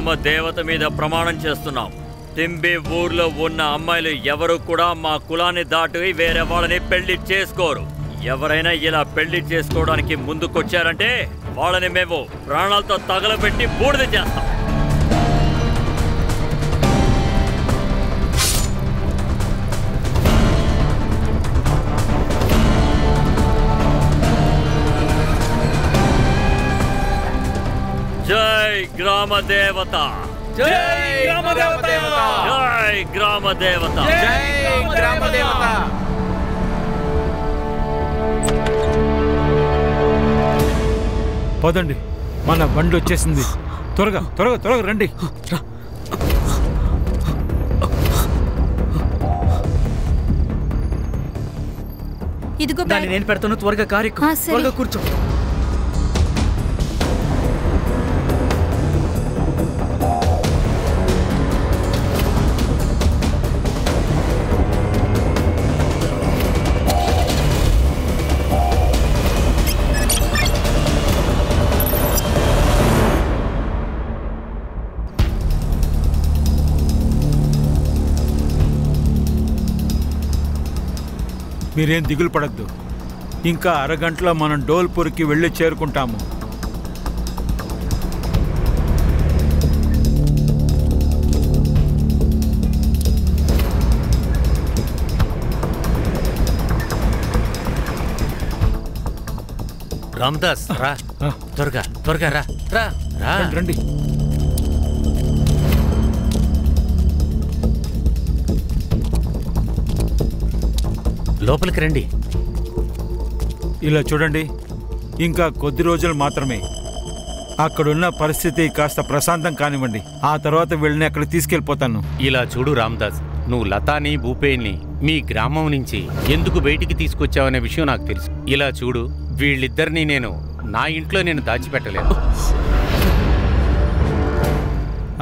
గ్రామ దేవత మీద ప్రమాణం చేస్తున్నాం. తింబి ఊర్లో ఉన్న అమ్మాయిలు ఎవరు కూడా మా కులాన్ని దాటి వేరే వాళ్ళని పెళ్లి చేసుకోరు. ఎవరైనా ఇలా పెళ్లి చేసుకోవడానికి ముందుకొచ్చారంటే వాళ్ళని మేము ప్రాణాలతో తగలబెట్టి బూడిద చేస్తాం. జై గ్రామ దేవత, జై గ్రామ దేవత, జై గ్రామ దేవత, జై గ్రామ దేవత. పదండి, మన బండి వచ్చేసింది. త్వరగా త్వరగా త్వరగా రండి. ఇదిగో దాన్ని నేను పెడతాను, త్వరగా కారు ఎక్కు. త్వరగా కూర్చో. మీరేం దిగులు పడద్దు. ఇంకా అరగంటలో మనం డోల్పూర్కి వెళ్ళి చేరుకుంటాము. రామదాస్ రా, త్వరగా త్వరగా రా రా రా. రండి. లోపలికి రండి. ఇలా చూడండి, ఇంకా కొద్ది రోజులు మాత్రమే. అక్కడున్న పరిస్థితి కాస్త ప్రశాంతం కానివ్వండి. ఆ తర్వాత వీళ్ళని అక్కడ తీసుకెళ్ళిపోతాను. ఇలా చూడు రామదాస్, నువ్వు లతాని భూపేన్ని మీ గ్రామం నుంచి ఎందుకు బయటికి తీసుకొచ్చావనే విషయం నాకు తెలుసు. ఇలా చూడు, వీళ్ళిద్దరినీ నేను నా ఇంట్లో నేను దాచిపెట్టలేను.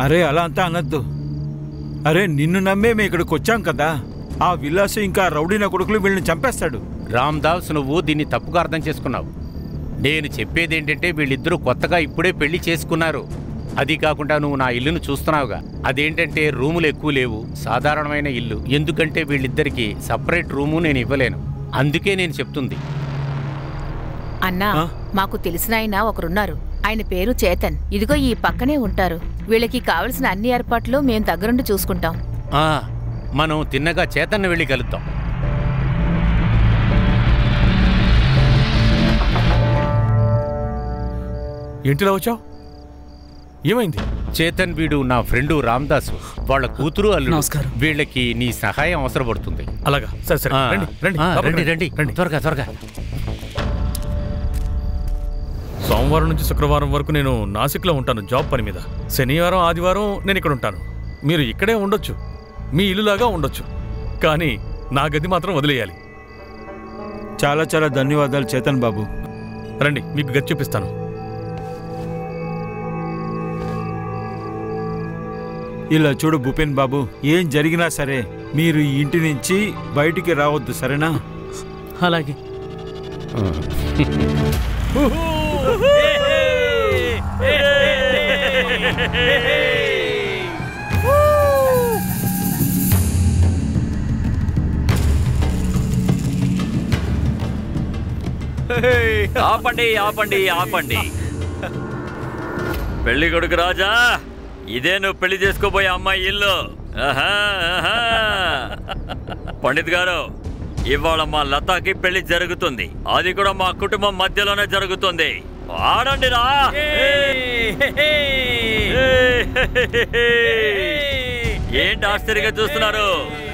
అరే అలా అంతా అనద్దు. అరే నిన్ను నమ్మే మేము ఇక్కడికి వచ్చాం కదా. ఆ విలాసు ఇంకా రౌడీన కొడుకులు వీళ్ళని చంపేస్తాడు. రామదాస్, నువ్వు దీన్ని తప్పుగా అర్థం చేసుకున్నావు. నేను చెప్పేదేంటంటే వీళ్ళిద్దరూ కొత్తగా ఇప్పుడే పెళ్లి చేసుకున్నారు. అది కాకుండా నువ్వు నా ఇల్లును చూస్తున్నావుగా, అదేంటంటే రూములు ఎక్కువ లేవు, సాధారణమైన ఇల్లు. ఎందుకంటే వీళ్ళిద్దరికి సపరేట్ రూము నేను ఇవ్వలేను. అందుకే నేను చెప్తుంది. అన్నా, మాకు తెలిసిన ఆయన ఒకరున్నారు. ఆయన పేరు చేతన్. ఇదిగో ఈ పక్కనే ఉంటారు. వీళ్ళకి కావలసిన అన్ని ఏర్పాట్లు మేము దగ్గరుండి చూసుకుంటాం. మనం తిన్నగా చేతన్ను వెళ్ళి కలుద్దాం. ఏంటిలా వచ్చావు? ఏమైంది? చేతన్ వీడు నా ఫ్రెండు రామదాసు, వాళ్ళ కూతురు అల్లుడు. నమస్కారం. వీళ్ళకి నీ సహాయం అవసరపడుతుంది. అలాగా, సరే సరే, రండి రండి రండి రండి, త్వరగా త్వరగా. సోమవారం నుంచి శుక్రవారం వరకు నేను నాసిక్లో ఉంటాను జాబ్ పని మీద. శనివారం ఆదివారం నేను ఇక్కడ ఉంటాను. మీరు ఇక్కడే ఉండొచ్చు, మీ ఇల్లులాగా ఉండొచ్చు, కానీ నా గది మాత్రం వదిలేయాలి. చాలా చాలా ధన్యవాదాలు చేతన్ బాబు. రండి, మీకు గది చూపిస్తాను. ఇలా చూడు భూపేన్ బాబు, ఏం జరిగినా సరే మీరు ఈ ఇంటి నుంచి బయటికి రావద్దు, సరేనా? అలాగే. ఆపండి ఆపండి ఆపండి. పెళ్లి కొడుకు రాజా, ఇదే నువ్వు పెళ్లి చేసుకోబోయే అమ్మాయి ఇల్లు. పండిత్ గారు, ఇవాళ మా లతాకి పెళ్లి జరుగుతుంది. అది కూడా మా కుటుంబం మధ్యలోనే జరుగుతుంది. ఆడండి రా. ఏంటి ఆశ్చర్యంగా చూస్తున్నారు?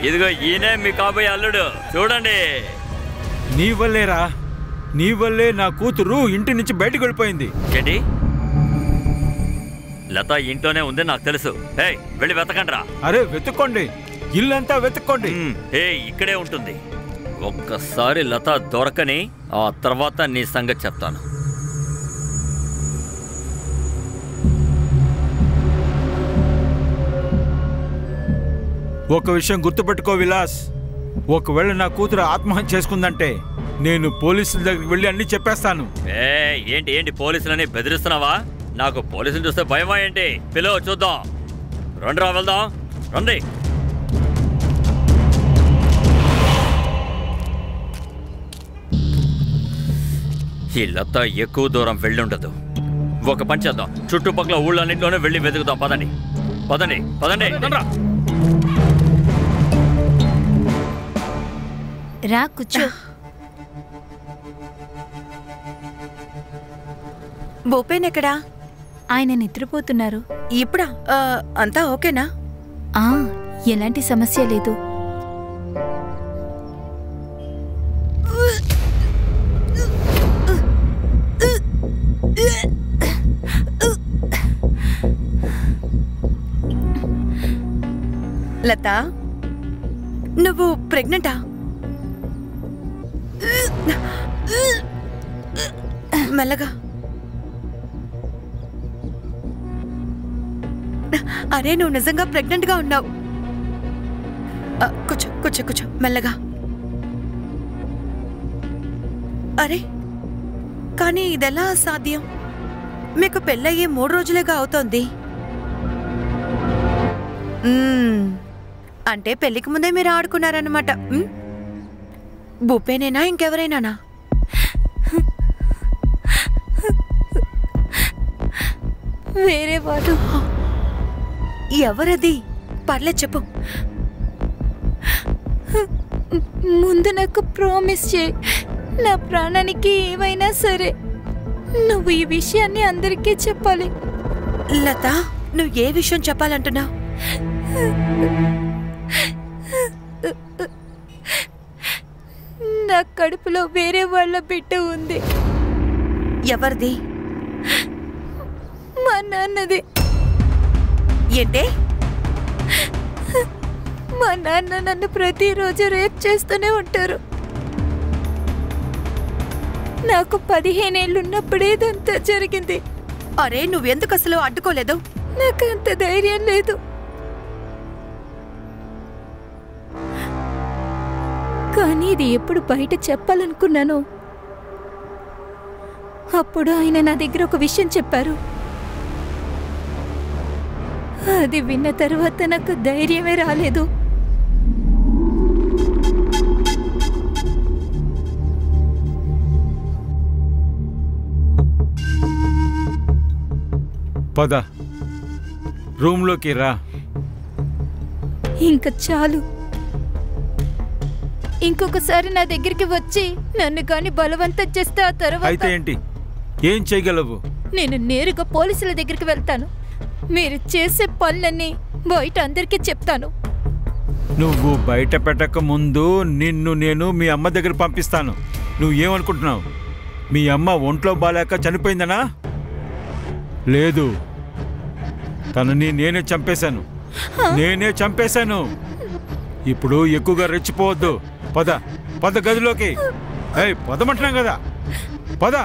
ఇదిగో ఈయనే మీ కాబోయే అల్లుడు, చూడండి. నీ వల్లేరా, నీ వల్లే నా కూతురు ఇంటి నుంచి బయటకు వెళ్ళిపోయింది. ఏంటి? లత ఇంట్లోనే ఉంది నాకు తెలుసు. వెళ్ళి వెతకండి రా. అరే వెతుక్కోండి, ఇల్లంతా వెతుక్కోండి. ఇక్కడే ఉంటుంది. ఒక్కసారి లత దొరకని, ఆ తర్వాత నీ సంగతి చెప్తాను. ఒక విషయం గుర్తుపెట్టుకో విలాస్, ఒకవేళ నా కూతురు ఆత్మహత్య చేసుకుందంటే నేను పోలీసుల దగ్గరికి వెళ్ళి అన్ని చెప్పేస్తాను. ఏంటి ఏంటి పోలీసులని బెదిరిస్తున్నావా? నాకు పోలీసులు చూస్తే భయమా ఏంటి? పిలువ చూద్దాం. రండిరా వెళ్దాం, రండి. ఈ లత ఎక్కువ దూరం వెళ్ళుండదు. ఒక పని చేద్దాం, చుట్టుపక్కల ఊళ్ళన్నింటిలోనే వెళ్ళి వెతుకుదాం. పదండి పదండి పదండి. రా కూర్చో. భూపేన్ ఎక్కడా? ఆయన నిద్రపోతున్నారు. ఇప్పుడా? అంతా ఓకేనా? ఎలాంటి సమస్య లేదు. లత, నువ్వు ప్రెగ్నెంటా? మెల్లగా. అరే, నువ్వు నిజంగా ప్రెగ్నెంట్ గా ఉన్నావు. కూర్చో కూర్చో కూర్చో, మెల్లగా. అరే, కానీ ఇదెలా సాధ్యం? మీకు పెళ్ళయ్యి 3 రోజులేగా అవుతోంది. అంటే పెళ్లికి ముందే మీరు ఆడుకున్నారన్నమాట. భూపేనేనా ఇంకెవరైనానా? వేరే వాడు. ఎవరది? పర్లేదు చెప్పు. ముందు నాకు ప్రామిస్ చేయి, నా ప్రాణానికి ఏమైనా సరే నువ్వు ఈ విషయాన్ని అందరికీ చెప్పాలి. లత, నువ్వు ఏ విషయం చెప్పాలంటున్నావు? నా కడుపులో వేరే వాళ్ళ బిడ్డ ఉంది. ఎవరిది? మా నాన్నది. ఏంటే? మా నాన్న నన్ను ప్రతిరోజు రేప్ చేస్తూనే ఉంటారు. నాకు 15 ఏళ్ళున్నప్పుడే ఇదంతా జరిగింది. అరే, నువ్వెందుకు అసలు అడ్డుకోలేదు? నాకు అంత ధైర్యం లేదు. కానీ ఇది ఎప్పుడు బయట చెప్పాలనుకున్నాను, అప్పుడు ఆయన నా దగ్గర ఒక విషయం చెప్పారు. అది విన్న తర్వాత నాకు ధైర్యమే రాలేదు. పద, రూమ్లోకి రా. ఇంకా చాలు. ఇంకొకసారి నా దగ్గరికి వచ్చి నన్ను కాని బలవంతం చేస్తే ఆ తర్వాత అయితే ఏంటి? ఏం చేయగలవు? నేను నేరుగా పోలీసుల దగ్గరికి వెళ్తాను. మీరు చేసే పనులన్నీ బయట అందరికీ చెప్తాను. నువ్వు బయట పెట్టక ముందు నిన్ను నేను మీ అమ్మ దగ్గర పంపిస్తాను. నువ్వు ఏమనుకుంటున్నావు? మీ అమ్మ ఒంట్లో బాలేక చనిపోయిందనా? లేదు, తనని నేనే చంపేశాను. నేనే చంపేశాను. ఇప్పుడు ఎక్కువగా రెచ్చిపోవద్దు. పద పద గదిలోకి. పదమంటున్నాం కదా, పద.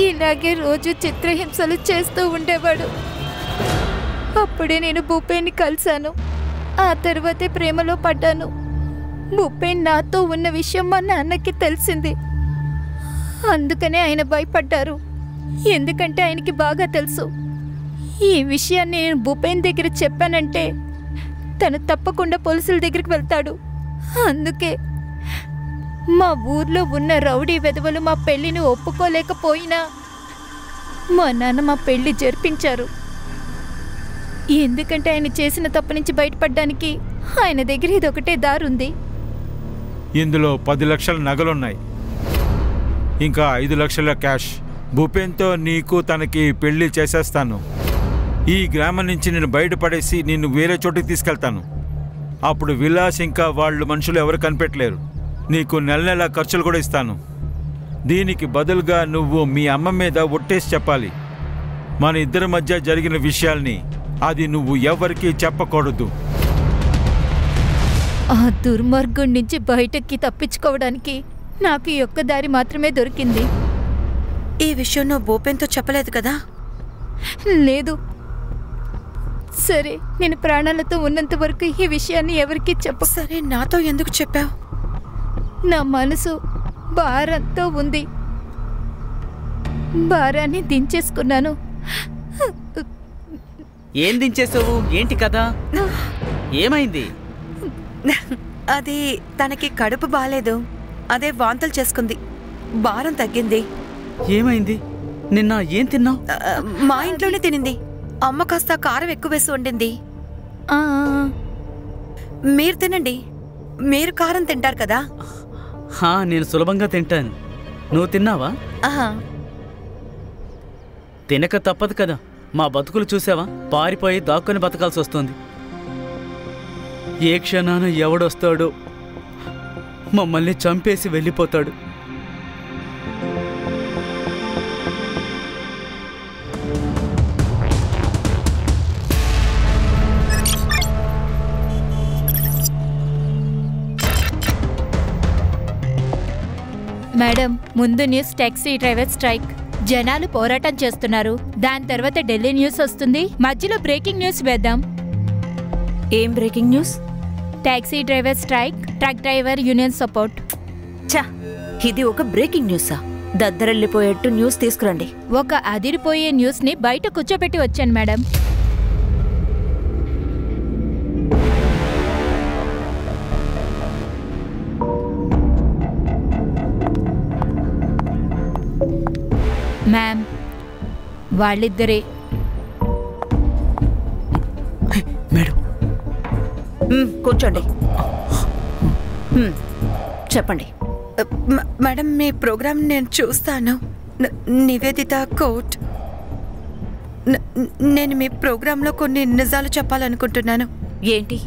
ఇలాగే రోజు చిత్రహింసలు చేస్తూ ఉండేవాడు. అప్పుడే నేను భూపేన్ని కలిశాను. ఆ తర్వాతే ప్రేమలో పడ్డాను. భూపేన్ నాతో ఉన్న విషయం మా నాన్నకి తెలిసింది. అందుకనే ఆయన భయపడ్డారు. ఎందుకంటే ఆయనకి బాగా తెలుసు, ఈ విషయాన్ని నేను భూపేన్ దగ్గర చెప్పానంటే తను తప్పకుండా పోలీసుల దగ్గరికి వెళ్తాడు. అందుకే మా ఊర్లో ఉన్న రౌడీ వెధవలు మా పెళ్లిని ఒప్పుకోలేకపోయినా మా నాన్న మా పెళ్లి జరిపించారు. ఎందుకంటే ఆయన చేసిన తప్పు నుంచి బయటపడడానికి ఆయన దగ్గర ఇదొకటే దారుంది. ఇందులో 10 లక్షల నగలున్నాయి, ఇంకా 5 లక్షల క్యాష్. భూపేన్తో నీకు తనకి పెళ్లి చేసేస్తాను. ఈ గ్రామం నుంచి నేను బయటపడేసి నిన్ను వేరే చోటుకి తీసుకెళ్తాను. అప్పుడు విలాస్ ఇంకా వాళ్ళు మనుషులు ఎవరు కనిపెట్టలేరు. నీకు నెల నెల ఖర్చులు కూడా ఇస్తాను. దీనికి బదులుగా నువ్వు మీ అమ్మ మీద ఒట్టేసి చెప్పాలి, మన ఇద్దరి మధ్య జరిగిన విషయాల్ని. అది నువ్వు ఎవరికీ చెప్పకూడదు. ఆ దుర్మార్గం నుంచి బయటకి తప్పించుకోవడానికి నాకు ఈ ఒక్క దారి మాత్రమే దొరికింది. ఈ విషయం నువ్వు భూపేన్తో చెప్పలేదు కదా? లేదు. సరే, నేను ప్రాణాలతో ఉన్నంత వరకు ఈ విషయాన్ని ఎవరికీ చెప్ప. సరే, నాతో ఎందుకు చెప్పావు? నా మనసు భారంతో ఉంది. భారాన్ని దించేసుకున్నాను. ఏం దించేసావు? ఏంటి కదా? ఏమైంది? అది తనకి కడుపు బాలేదు. అదే వాంతులు చేసుకుంది. భారం తగ్గింది. ఏమైంది? నిన్న ఏం తిన్నావు? మా ఇంట్లోనే తినింది. అమ్మ కాస్త కారం ఎక్కువ వేసి వండింది. ఆ, మీరు తినండి. మీరు కారం తింటారు కదా. నేను సులభంగా తింటాను. నువ్వు తిన్నావా? ఆహా. తినక తప్పదు కదా. మా బతుకులు చూసావా? పారిపోయి దాక్కుని బతకాల్సి వస్తుంది. ఏ క్షణాన ఎవడొస్తాడో మమ్మల్ని చంపేసి వెళ్ళిపోతాడు. మేడం, ముందు న్యూస్ టాక్సీ డ్రైవర్ స్ట్రైక్. జనాలు పోరాటం చేస్తున్నారు. దాని తర్వాత ఢిల్లీ న్యూస్ వస్తుంది. మధ్యలో బ్రేకింగ్ న్యూస్ వేద్దాం. ఏం breaking news? Taxi driver strike, truck driver union support. చా, ఇది ఒక బ్రేకింగ్ న్యూసా? దద్దరెళ్ళిపోయేట్టు న్యూస్ తీసుకురండి. ఒక అదిరిపోయే న్యూస్ ని బయట కూర్చోబెట్టి వచ్చాను మేడం. మ్యామ్, వాళ్ళిద్దరే. మేడం, కూర్చోండి. చెప్పండి. మేడం, మీ ప్రోగ్రామ్ నేను చూస్తాను. నివేదిత కోర్ట్. నేను మీ ప్రోగ్రాంలో కొన్ని నిజాలు చెప్పాలనుకుంటున్నాను. ఏంటి?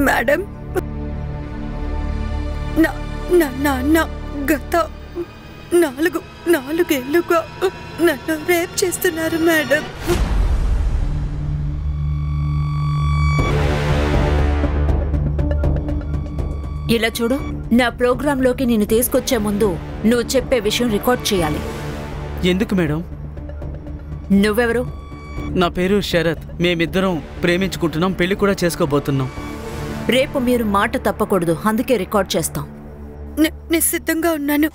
మేడం, నా నాన్న గత 4 ఏళ్లుగా నన్ను రేప్ చేస్తున్నారు మేడం. ఇలా చూడు, నా ప్రోగ్రాంలోకి నేను తీసుకొచ్చే ముందు నువ్వు చెప్పే విషయం రికార్డ్ చేయాలి. ఎందుకు మేడం? నువ్వెవరు? నా పేరు శరత్. మేమిద్దరం ప్రేమించుకుంటున్నాం. పెళ్లి కూడా చేసుకోబోతున్నాం. రేపు మీరు మాట తప్పకూడదు, అందుకే రికార్డ్ చేస్తాం. నేను సిద్ధంగా ఉన్నాను.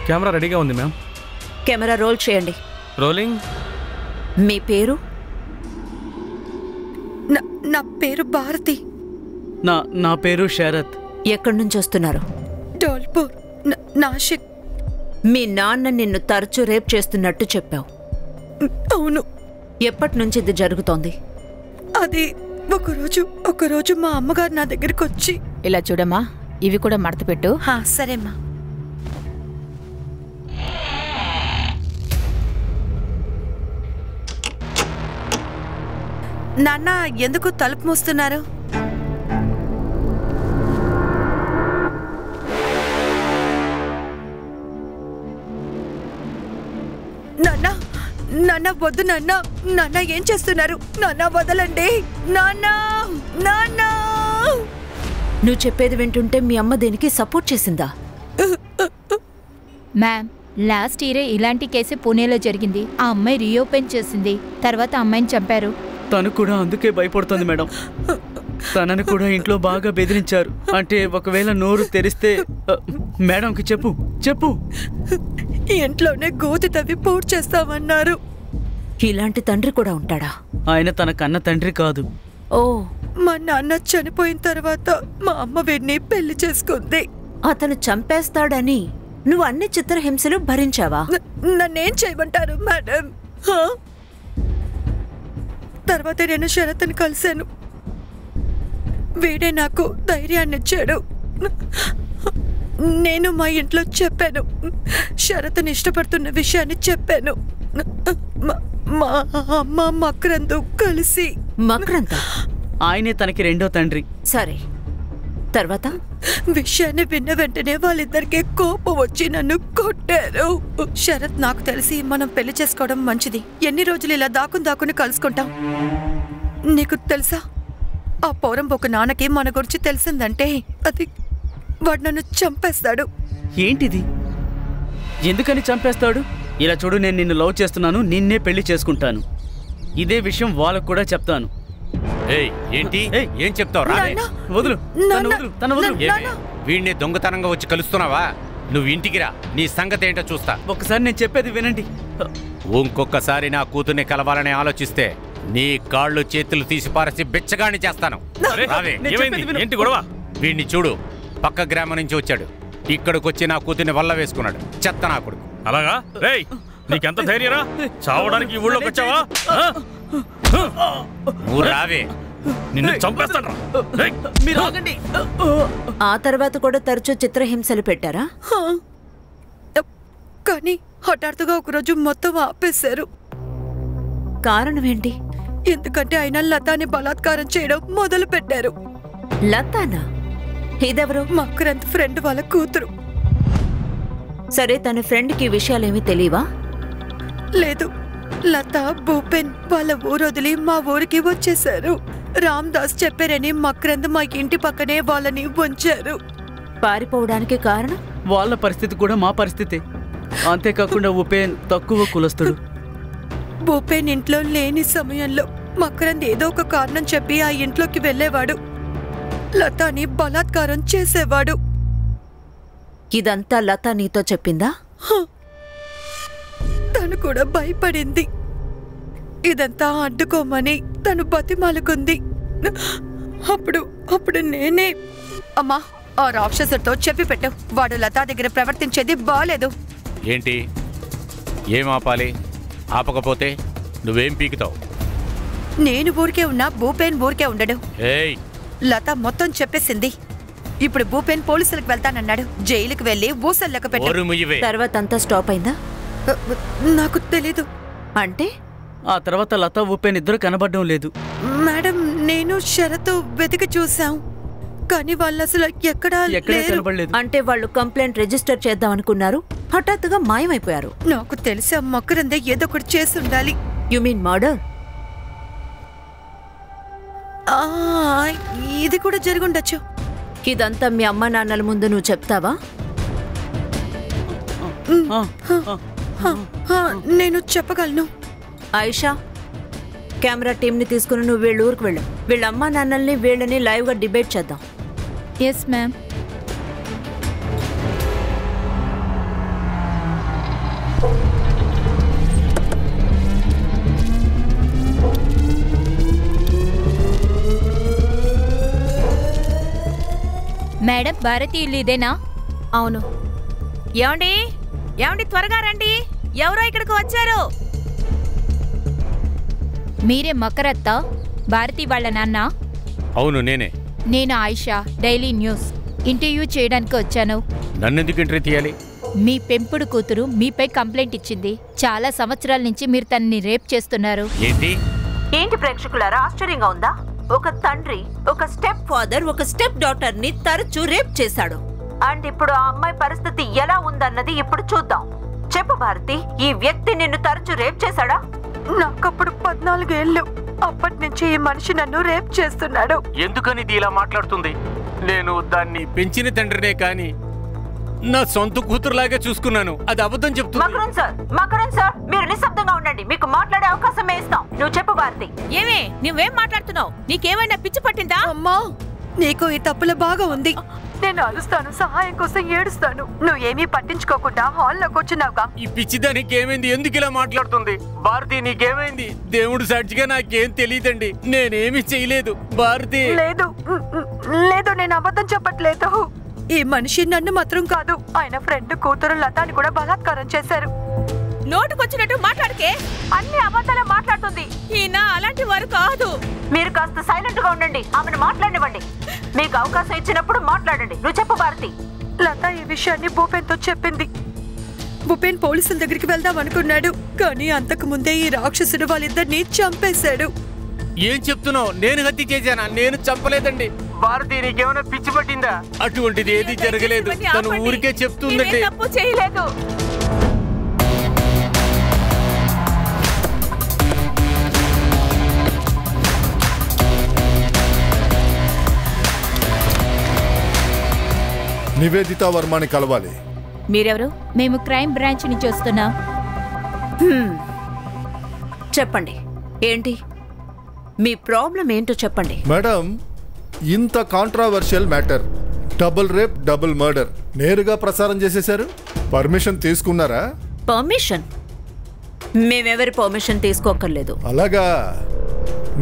కెమెరా రెడీగా ఉంది మ్యామ్. కెమెరా రోల్ చేయండి. రోలింగ్. మీ పేరు? నా పేరు భారతి. నా పేరు శరత్. ఎక్కడి నుంచి వస్తున్నారు? ధోల్పూర్, నాసిక్. మీ నాన్న నిన్ను తరచూ రేప్ చేస్తున్నట్టు చెప్పావు. అవును. ఎప్పటి నుంచి ఇది జరుగుతోంది? అది ఒకరోజు మా అమ్మగారు నా దగ్గరికి వచ్చి, ఇలా చూడమ్మా, ఇవి కూడా మడత పెట్టు. సరేమ్మా. నాన్న, ఎందుకు తలుపు మూస్తున్నారు? నాన్న వద్దు. నాన్న ఏం చేస్తున్నారు? నాన్న వదలండి. నాన్న నువ్వు చెప్పేది వింటుంటే మీ అమ్మ దేనికి సపోర్ట్ చేసిందా? మ్యామ్, లాస్ట్ ఇయరే ఇలాంటి కేసు పూణేలో జరిగింది. ఆ అమ్మాయి రీఓపెన్ చేసింది. తర్వాత అమ్మాయిని చంపారు. తను కూడా అందుకే భయపడుతుంది మేడం. తనని కూడా ఇంట్లో బాగా బెదిరించారు. అంటే ఒకవేళ నోరు తెరిస్తే మేడంకి చెప్పు. ఇంట్లోనే గోతి తవ్వి పూర్తి చేస్తామన్నారు. ఇలాంటి తండ్రి కూడా ఉంటాడా? ఆయన తన కన్న తండ్రి కాదు. ఓ, మా నాన్న చనిపోయిన తర్వాత మా అమ్మ వీడిని పెళ్లి చేసుకుంది. అతను చంపేస్తాడని నువ్వు అన్ని చిత్రహింసలు భరించావా? నన్నేం చేయమంటారు మేడం? తర్వాత నేను శరత్ని కలిశాను. వీడే నాకు ధైర్యాన్ని ఇచ్చాడు. నేను మా ఇంట్లో చెప్పాను. శరత్ని ఇష్టపడుతున్న విషయాన్ని చెప్పాను. మా అమ్మ మక్రందు కలిసి. మక్రంద ఆయనే తనకి రెండో తండ్రి. సరే, తర్వాత విషయాన్ని విన్న వెంటనే వాళ్ళిద్దరికి కోపం వచ్చి నన్ను కొట్టారు. శరత్, నాకు తెలిసి మనం పెళ్లి చేసుకోవడం మంచిది. ఎన్ని రోజులు ఇలా దాక్కుని కలుసుకుంటాం? నీకు తెలుసా, ఆ పౌరంబోకు నాన్నకి మన గురించి తెలిసిందంటే వాడు నన్ను చంపేస్తాడు. ఏంటిది? ఎందుకని చంపేస్తాడు? ఇలా చూడు, నేను నిన్ను లవ్ చేస్తున్నాను, నిన్నే పెళ్లి చేసుకుంటాను. ఇదే విషయం వాళ్ళకు కూడా చెప్తాను. ఏంటి ఏయ్. ఏం చెప్తావు? రావే. వదులు, తను వదులు. ఏమే, వీడిని దొంగతనంగా వచ్చి కలుస్తున్నావా? నువ్వు ఇంటికి రా, నీ సంగతి ఏంటో చూస్తా. ఒకసారి నేను చెప్పేది వినండి. ఇంకొకసారి నా కూతుర్ని కలవాలని ఆలోచిస్తే నీ కాళ్ళు చేతులు తీసి పారేసి బిచ్చగాని చేస్తాను. రావే. ఏంటి గొడవ? వీడిని చూడు, పక్క గ్రామం నుంచి వచ్చాడు. ఇక్కడికి వచ్చి నా కూతుర్ని వల్ల వేసుకున్నాడు. చెత్త నా కొడుకు. అలాగా? రేయ్, నీకెంత ధైర్యరా? చావడానికి ఈ ఊళ్ళోకి వచ్చావా? నువ్వు రావే, నిన్ను చంపేస్తాను. మీరు ఆగండి. ఆ తర్వాత కూడా తరచూ చిత్రహింసలు పెట్టారా? కానీ హఠాత్తుగా ఒకరోజు మొత్తం ఆపేశారు. కారణం ఏంటి? ఎందుకంటే ఆయన లతాని బలాత్కారం చేయడం మొదలు పెట్టారు. లతానా? ఇదెవరు? మకరంద్ ఫ్రెండ్ వాళ్ళ కూతురు. సరే, తన ఫ్రెండ్కి ఈ విషయాలేమీ తెలియవా? లేదు, లత భూపెన్ వాళ్ళ ఊరు వదిలి మా ఊరికి వచ్చేశారు. రామ్దాస్ చెప్పారని మకరంద్ మా ఇంటి పక్కనే వాళ్ళని ఉంచారు. పారిపోవడానికి కారణం? వాళ్ళ పరిస్థితి కూడా మా పరిస్థితి. అంతేకాకుండా ఉపేన్ తక్కువ కులస్తుడు. భూపెన్ ఇంట్లో లేని సమయంలో మకరంద్ ఏదో ఒక కారణం చెప్పి ఆ ఇంట్లోకి వెళ్ళేవాడు. లతాని బలాత్కారం చేసేవాడు. ఇదంతా లత నీతో చెప్పిందా? తను కూడా భయపడింది. ఇదంతా అడ్డుకోమని తను బతిమాలుకుంది. అప్పుడు నేనే, అమ్మా ఆ రాక్షసుడితో చెప్పి పెట్టు, వాడు లతా దగ్గర ప్రవర్తించేది బాలేదు. ఏంటి? ఏం ఆపాలి? ఆపకపోతే నువ్వేం పీకుతావు? నేను ఊరికే ఉన్నా, భూపేన్ ఊరికే ఉండడు. ఏయ్, లత మొత్తం చెప్పేసింది. ఇప్పుడు భూపేన్ పోలీసులకు వెళ్తానన్నాడు. జైలుకి వెళ్లి ఊసల్లోకి పెట్టు. తర్వాత అంతా స్టాప్ అయిందా? నాకు తెలీదు. అంటే ఆ తర్వాత లత ఉపేన్ ఇద్దరు కనబడడం లేదు. మేడం, నేను శరత్ వెతికి చూసాం, కానీ వాళ్ళు అసలు ఎక్కడా కనబడలేదు. అంటే వాళ్ళు కంప్లైంట్ రిజిస్టర్ చేద్దాం అనుకున్నారు, హఠాత్తుగా మాయమైపోయారు. నాకు తెలిసి ఆ మకరందే ఏదో ఒకటి చేసి ఉండాలి. You mean murder? ఇది కూడా జరుగుండొచ్చు. ఇదంతా మీ అమ్మ నాన్నల ముందు నువ్వు చెప్తావా? నేను చెప్పగలను. ఆయిషా, కెమెరా టీంని తీసుకుని నువ్వు వీళ్ళ ఊరికి వెళ్ళు. వీళ్ళ అమ్మా నాన్నల్ని వీళ్ళని లైవ్గా డిబేట్ చేద్దాం. Yes ma'am. మేడం, భారతి ఇల్లు ఇదేనా? అవును. ఏమండి ఏమండి, త్వరగా రండి, ఎవరో ఇక్కడికి వచ్చారు. మీరే మకరత్త, భారతి వాళ్ళ నాన్న? అవును, నేనే. నేను ఆయిషా, డైలీ న్యూస్ ఇంటర్వ్యూ చేయడానికి వచ్చాను. నన్నెందుకు ఇంటర్వ్యూ తీయాలి? మీ పెంపుడు కూతురు మీపై కంప్లైంట్ ఇచ్చింది. చాలా సంవత్సరాల నుంచి మీరు తనని రేప్ చేస్తున్నారు. ఏంటి ప్రేక్షకులారా, ఆశ్చర్యంగా ఉందా? ఒక తండ్రి ఒక స్టెప్ ఫాదర్ ఒక స్టెప్ డాటర్ ని తరచూ రేప్ చేశాడు. అండ్ ఇప్పుడు ఆ అమ్మాయి పరిస్థితి ఎలా ఉందన్నది ఇప్పుడు చూద్దాం. చెప్పు భారతి, ఈ వ్యక్తి నిన్ను తరచూ రేప్ చేశాడా? నాకప్పుడు 14 ఏళ్ళు. అప్పటి నుంచి ఈ మనిషి నన్ను రేప్ చేస్తున్నాడు. ఎందుకని ఇలా మాట్లాడుతుంది? నేను దాన్ని పెంచిన తండ్రినే కాని నా సొంత కూతురులాగా చూసుకున్నాను. అది అబద్ధం చెప్తుంది. మకరన్ సార్, మీరు నిశ్శబ్దంగా ఉండండి, మీకు మాట్లాడే అవకాశం ఇస్తాం. నువ్వు చెప్పు భారతి. ఏమే, నువ్వేం మాట్లాడుతున్నావు? నీకేమైనా పిచ్చి పట్టిందా? అమ్మా, నీకు ఈ తప్పుల బాగా ఉంది. నేను అరుస్తాను, సహాయం కోసం ఏడుస్తాను. నువ్వేమీ పట్టించుకోకుండా హాల్లోకి వచ్చినావుగా. ఈ పిచ్చిదానికి ఏమైంది? ఎందుకు ఇలా మాట్లాడుతుంది? భారతి, నీకేమైంది? దేవుడు సాక్షిగా నాకేం తెలియదండి, నేనేమి చేయలేదు. భారతి, లేదు లేదు, నేను అబద్ధం చెప్పట్లేదు. ఈ మనిషి నన్ను మాత్రం కాదు, ఆయన ఫ్రెండ్ కూతురు లతాని కూడా బలాత్కారం చేశారు. నోటుకొచ్చినట్టు మాట్లాడకే, అన్ని అబద్ధాలే మాట్లాడుతుంది. ఈయన అలాంటి వారు కాదు. మీరు కాస్త సైలెంట్ గా ఉండండి, ఆమెను మాట్లాడనివ్వండి. మీకు అవకాశం ఇచ్చినప్పుడు మాట్లాడండి. నువ్వు చెప్పు భారతి. లత ఈ విషయాన్ని భూపేన్తో చెప్పింది. భూపేన్ పోలీసుల దగ్గరికి వెళ్దాం అనుకున్నాడు, కానీ అంతకు ముందే ఈ రాక్షసుడు వాళ్ళిద్దరిని చంపేశాడు. ఏం చెప్తున్నావు? నేను హత్య చేశానా? నేను చంపలేదండి. భారతి, నీకేమైనా పిచ్చి పట్టిందా? అటువంటిది ఏది జరగలేదు. తను ఊరికే చెప్తుందండి. తప్పు చేయలేదు. నివేదిత వర్మని కలవాలి. మీరెవరు? మేము క్రైమ్ బ్రాంచ్ నుంచి వస్తున్నాం. చెప్పండి, ఏంటి మీ ప్రాబ్లం ఏంటో చెప్పండి. మేడం, ఇంత controversial matter, double rape double murder నేరుగా ప్రసారం చేసేశారు. పర్మిషన్ తీసుకున్నారా? పర్మిషన్? మేమెవరి పర్మిషన్ తీసుకోకర్లేదు. అలాగా?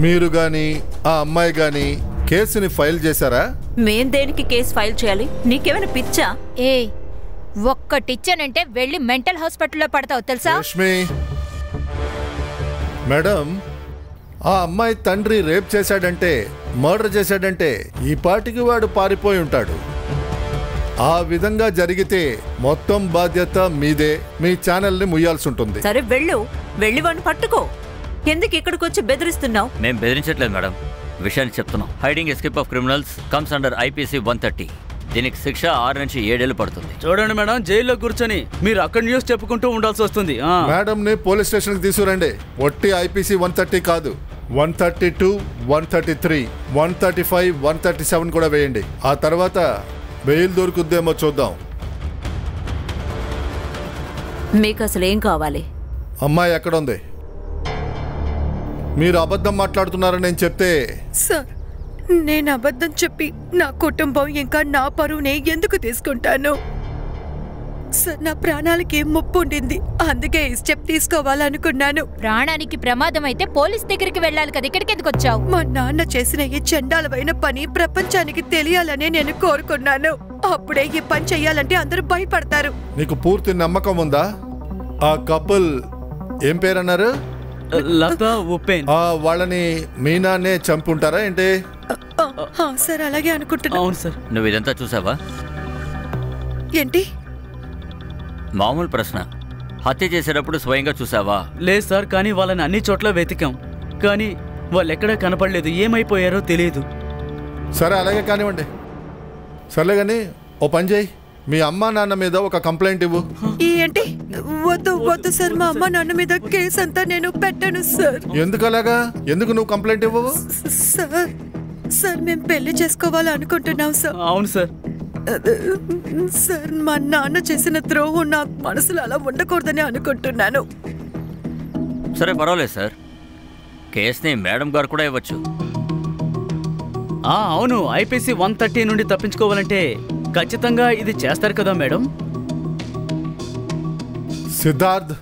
మీరు గాని ఆ అమ్మాయి గాని కేసుని ఫైల్ చేశారా? మేం దేనికి కేసు ఫైల్ చేయాలి? నీకేమైనా పిచ్చా? ఏ ఒక్కటిచ్చానంటే వెళ్ళి మెంటల్ హాస్పిటల్లో పడతావు తెలుసా? రష్మి మేడం, ఆ అమ్మాయి తండ్రి రేప్ చేశాడంటే, మర్డర్ చేశాడంటే ఈ పాటికి వాడు పారిపోయి ఉంటాడు. ఆ విధంగా జరిగితే మొత్తం బాధ్యత మీదే. మీ ఛానల్ని ముయ్యాల్సి ఉంటుంది. సరే వెళ్ళి వాడిని పట్టుకో. ఎందుకు ఇక్కడికి వచ్చి బెదిరిస్తున్నావు? మేము బెదిరించట్లేదు మేడం, విషయాన్ని చెప్తున్నాం. Hiding escape of criminals comes under IPC 130. దీనికి శిక్ష 6 నుంచి 7 ఏళ్ళు పడుతుంది. చూడండి మేడం, జైల్లో కూర్చొని మీరు అక్కడ న్యూస్ చెప్పుకుంటూ ఉండాల్సి వస్తుంది. మేడం ని పోలీస్ స్టేషన్కి తీసుకురండి. ఒట్టి IPC 130 కాదు, 132, 133, 135, 137 కూడా వేయండి. ఆ తర్వాత బెయిల్ దొరుకుద్దేమో చూద్దాం. మీకు అసలు ఏం కావాలి? అమ్మాయి ఎక్కడ ఉంది? మీరు అబద్ధం మాట్లాడుతున్నారని నేను చెప్తే. సార్, నేను అబద్ధం చెప్పి నా కుటుంబం ఇంకా నా పరువునే ఎందుకు తీసుకుంటాను సార్? నా ప్రాణాలకి ముప్పు ఉండింది, అందుకే ఈ స్టెప్ తీసుకోవాలనుకున్నాను. ప్రాణానికి ప్రమాదం అయితే పోలీస్ దగ్గరికి వెళ్ళాలి కదా, ఇక్కడికి ఎందుకు వచ్చావు? మా నాన్న చేసిన ఈ చండాలమైన పని ప్రపంచానికి తెలియాలనే నేను కోరుకున్నాను. అప్పుడే ఈ పని చెయ్యాలంటే అందరూ భయపడతారు. నీకు పూర్తి నమ్మకం ఉందా? ఆ కపుల్ ఏం పేరన్నారు? లతా ఉపెన్. వాళ్ళని మీనానే చంపుంటారా ఏంటి? సార్ అలాగే అనుకుంటున్నా. అవును సార్. నువ్వు ఇదంతా చూసావా? ఏంటి? మామూలు ప్రశ్న. హత్య చేసేటప్పుడు స్వయంగా చూసావా? లేదు సార్, కానీ వాళ్ళని అన్ని చోట్ల వెతికాం, కానీ వాళ్ళు ఎక్కడా కనపడలేదు. ఏమైపోయారో తెలియదు. సరే అలాగే కానివ్వండి. సర్లే కానీ ఓ పని చేయి, మీ అమ్మా నాన్న మీద ఒక కంప్లైంట్ ఇవ్వు. ఏంటి? వద్దు సార్, మా అమ్మ నాన్న మీద కేసు అంతా నేను పెట్టను సార్. ఎందుకు అలాగా? ఎందుకు నువ్వు కంప్లైంట్ ఇవ్వవు? సార్ మేము పెళ్లి చేసుకోవాలనుకుంటున్నాం సార్. అవును సార్. సార్, మా నాన్న చేసిన ద్రోహం నా మనసులో అలా ఉండకూడదని అనుకుంటున్నాను. సరే పర్వాలేదు సార్, కేసుని మేడం గారు కూడా ఇవ్వచ్చు. అవును, IPC 130 నుండి తప్పించుకోవాలంటే ఖచ్చితంగా ఇది చేస్తారు కదా మేడం? సిద్ధార్థ్,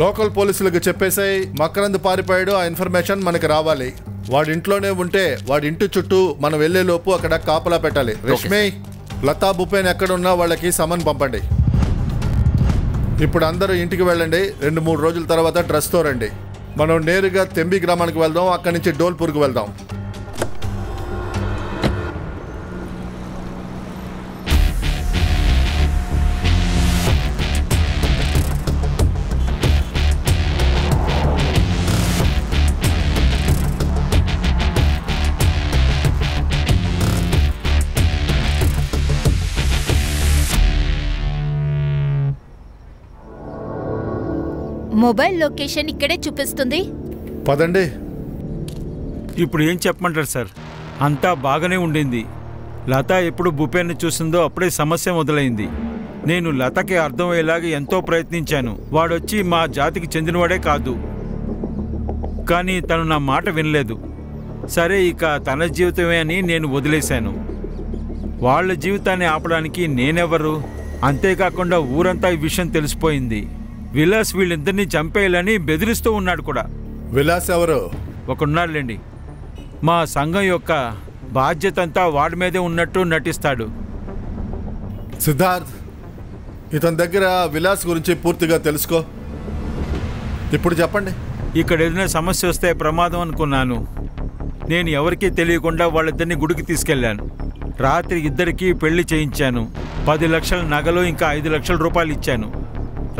లోకల్ పోలీసులకు చెప్పేసాయి మకరంద్ పారిపోయాడు, ఆ ఇన్ఫర్మేషన్ మనకి రావాలి. వాడి ఇంట్లోనే ఉంటే వాడి ఇంటి చుట్టూ మనం వెళ్లే లోపు అక్కడ కాపలా పెట్టాలి. రష్మి, లతా భూపేన్ ఎక్కడున్నా వాళ్ళకి సమన్ పంపండి. ఇప్పుడు అందరూ ఇంటికి వెళ్ళండి. 2-3 రోజుల తర్వాత డ్రెస్తో రండి. మనం నేరుగా తెంబి గ్రామానికి వెళ్దాం, అక్కడి నుంచి డోల్పూర్కి వెళ్దాం. మొబైల్ లొకేషన్ ఇక్కడే చూపిస్తుంది. పదండి. ఇప్పుడు ఏం చెప్పమంటారు సార్? అంతా బాగానే ఉండింది. లత ఎప్పుడు భూపేన్ని చూసిందో అప్పుడే సమస్య మొదలైంది. నేను లతకి అర్థమయ్యేలాగా ఎంతో ప్రయత్నించాను. వాడొచ్చి మా జాతికి చెందినవాడే కాదు, కానీ తను నా మాట వినలేదు. సరే, ఇక తన జీవితమే అని నేను వదిలేశాను. వాళ్ళ జీవితాన్ని ఆపడానికి నేనెవరు? అంతేకాకుండా ఊరంతా ఈ విషయం తెలిసిపోయింది. విలాస్ వీళ్ళిద్దరినీ చంపేయాలని బెదిరిస్తూ ఉన్నాడు కూడా. విలాస్ ఎవరు? ఒకడున్నాడులేండి, మా సంఘం యొక్క బాధ్యత అంతా వాడి మీదే ఉన్నట్టు నటిస్తాడు. సిద్ధార్థ్, ఇతని దగ్గర విలాస్ గురించి పూర్తిగా తెలుసుకో. ఇప్పుడు చెప్పండి. ఇక్కడ ఏదైనా సమస్య వస్తే ప్రమాదం అనుకున్నాను. నేను ఎవరికీ తెలియకుండా వాళ్ళిద్దరిని గుడికి తీసుకెళ్లాను. రాత్రి ఇద్దరికీ పెళ్లి చేయించాను. 10 లక్షల నగలు ఇంకా 5 లక్షల రూపాయలు ఇచ్చాను.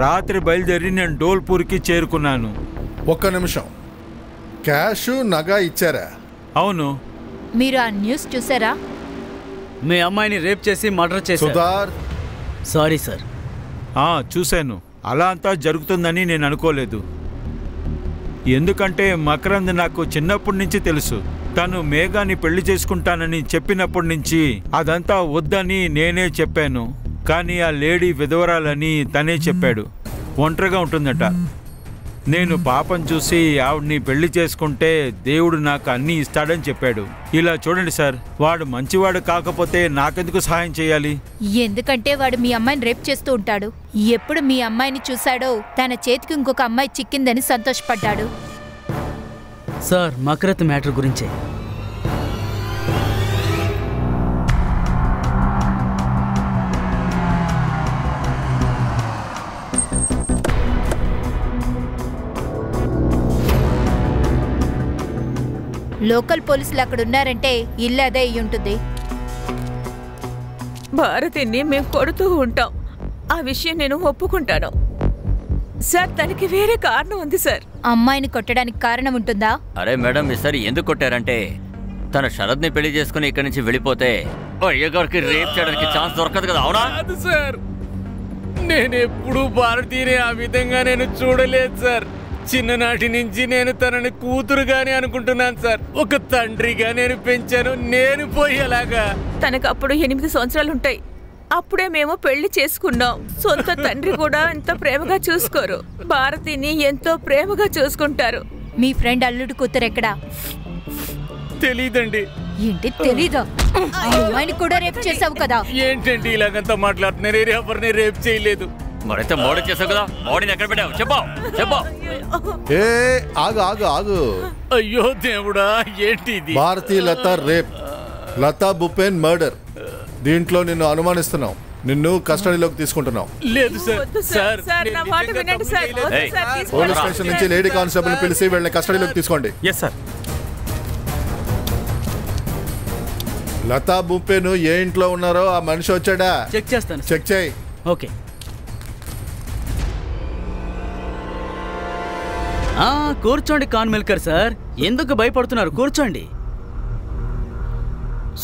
రాత్రి బయలుదేరి నేను డోల్పూర్కి చేరుకున్నాను. ఒక్క నిమిషం, క్యాష్ నగ ఇచ్చారా? అవును. మీరు ఆ న్యూస్ చూసారా? మీ అమ్మాయిని రేప్ చేసి మర్డర్ చేశారు. Sudhar, sorry sir. చూశాను. అలా అంతా జరుగుతుందని నేను అనుకోలేదు. ఎందుకంటే మకరంద్ నాకు చిన్నప్పటి నుంచి తెలుసు. తను మేఘాని పెళ్లి చేసుకుంటానని చెప్పినప్పటి నుంచి అదంతా వద్దని నేనే చెప్పాను. కానీ ఆ లేడీ విధవరాలని తనే చెప్పాడు. ఒంటరిగా ఉంటుందట. నేను పాపం చూసి ఆవిడ్ని పెళ్లి చేసుకుంటే దేవుడు నాకు అన్నీ ఇస్తాడని చెప్పాడు. ఇలా చూడండి సార్, వాడు మంచివాడు కాకపోతే నాకెందుకు సహాయం చేయాలి? ఎందుకంటే వాడు మీ అమ్మాయిని రేప్ చేస్తూ ఉంటాడు. ఎప్పుడు మీ అమ్మాయిని చూశాడో తన చేతికి ఇంకొక అమ్మాయి చిక్కిందని సంతోషపడ్డాడు. సార్ మకరత్ మ్యాటర్ గురించే. లోకల్ పోలీసులు అక్కడ ఉన్నారంటే ఇల్లు అదే అయి ఉంటుంది. భారతిని మేము కొడుతూ ఉంటాం, ఆ విషయం నేను ఒప్పుకుంటాను సార్. తనకి వేరే కారణం ఉంది సార్. అమ్మాయిని కొట్టడానికి కారణం ఉంటుందా? అరే మేడం, ఈసారి ఎందుకు కొట్టారంటే తన శరత్ని పెళ్లి చేసుకుని ఇక్కడి నుంచి వెళ్ళిపోతే అయ్యగారికి రేప్ చేయడానికి ఛాన్స్ దొరకదు కదా. అవునా? కాదు సార్, నేనెప్పుడు భారతీయని ఆ విధంగా నేను చూడలేదు సార్. చిన్ననాటి నుంచి నేను తనని కూతురుగానే అనుకుంటున్నాను సార్. ఒక తండ్రిగా నేను పెంచాను, నేను పోయి అలాగా. తనకు అప్పుడు 8 సంవత్సరాలు ఉంటాయి. అప్పుడే మేము పెళ్లి చేసుకున్నాం. సొంత తండ్రి కూడా ఎంత ప్రేమగా చూసుకోరు. భారతిని ఎంతో ప్రేమగా చూసుకుంటారు. మీ ఫ్రెండ్ అల్లుడు కూతురు ఎక్కడా? తెలీదండి. ఏంటి తెలీదా? అమ్మాయిని కూడా రేప్ చేసావు కదా. ఏంటండి ఇలాగంతా మాట్లాడుతున్నారు? ఎవరిని రేప్ చేయలేదు. మరైతే మోడీ చేసావు కదా, మోడీని ఎక్కడ పెట్టావు చెప్పు. ఏ ఆగు ఆగు ఆగు. అయ్యో దేవుడా, ఏంటి ఇది? Bharati Lata rape, Lata Bhupen murder. దీంట్లో నిన్ను అనుమానిస్తున్నాం, నిన్ను కస్టడీలోకి తీసుకుంటున్నాం. లేదు సార్. సార్ సార్ నా మాట వినండి సార్. పోలీస్ స్టేషన్ నుంచి లేడీ కానిస్టేబుల్ పిలిచి వీళ్ళని కస్టడీలోకి తీసుకోండి. Yes sir. లతా భూపేన్ ఏ ఇంట్లో ఉన్నారో ఆ మనిషి వచ్చాడా? చెక్ చేస్తాను. చెక్ చేయి. ఓకే. కూర్చోండి కాన్మిల్కర్ సార్, ఎందుకు భయపడుతున్నారు? కూర్చోండి.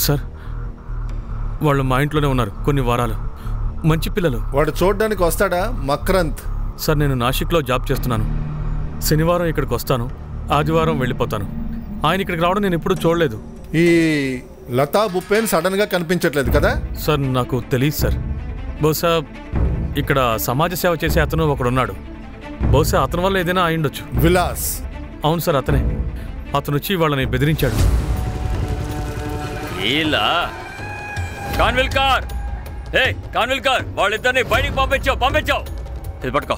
సార్, వాళ్ళు మా ఇంట్లోనే ఉన్నారు కొన్ని వారాలు. మంచి పిల్లలు. వాడు చూడడానికి వస్తాడా? మక్రంత్. సార్, నేను నాసిక్లో జాబ్ చేస్తున్నాను. శనివారం ఇక్కడికి వస్తాను, ఆదివారం వెళ్ళిపోతాను. ఆయన ఇక్కడికి రావడం నేను ఎప్పుడూ చూడలేదు. ఈ లతా భూపేన్ సడన్ గా కనిపించట్లేదు కదా సార్? నాకు తెలియదు సార్. బహుశా ఇక్కడ సమాజ సేవ చేసే అతను ఒకడున్నాడు. బహుశా అతని వల్ల ఏదైనా అయిండొచ్చు. విలాస్. అవును సార్, అతనే. అతను వచ్చి వాళ్ళని బెదిరించాడు. కాన్విల్కర్, వాళ్ళిద్దరిని బయటికి పంపించావు. ఇది పట్టుకో.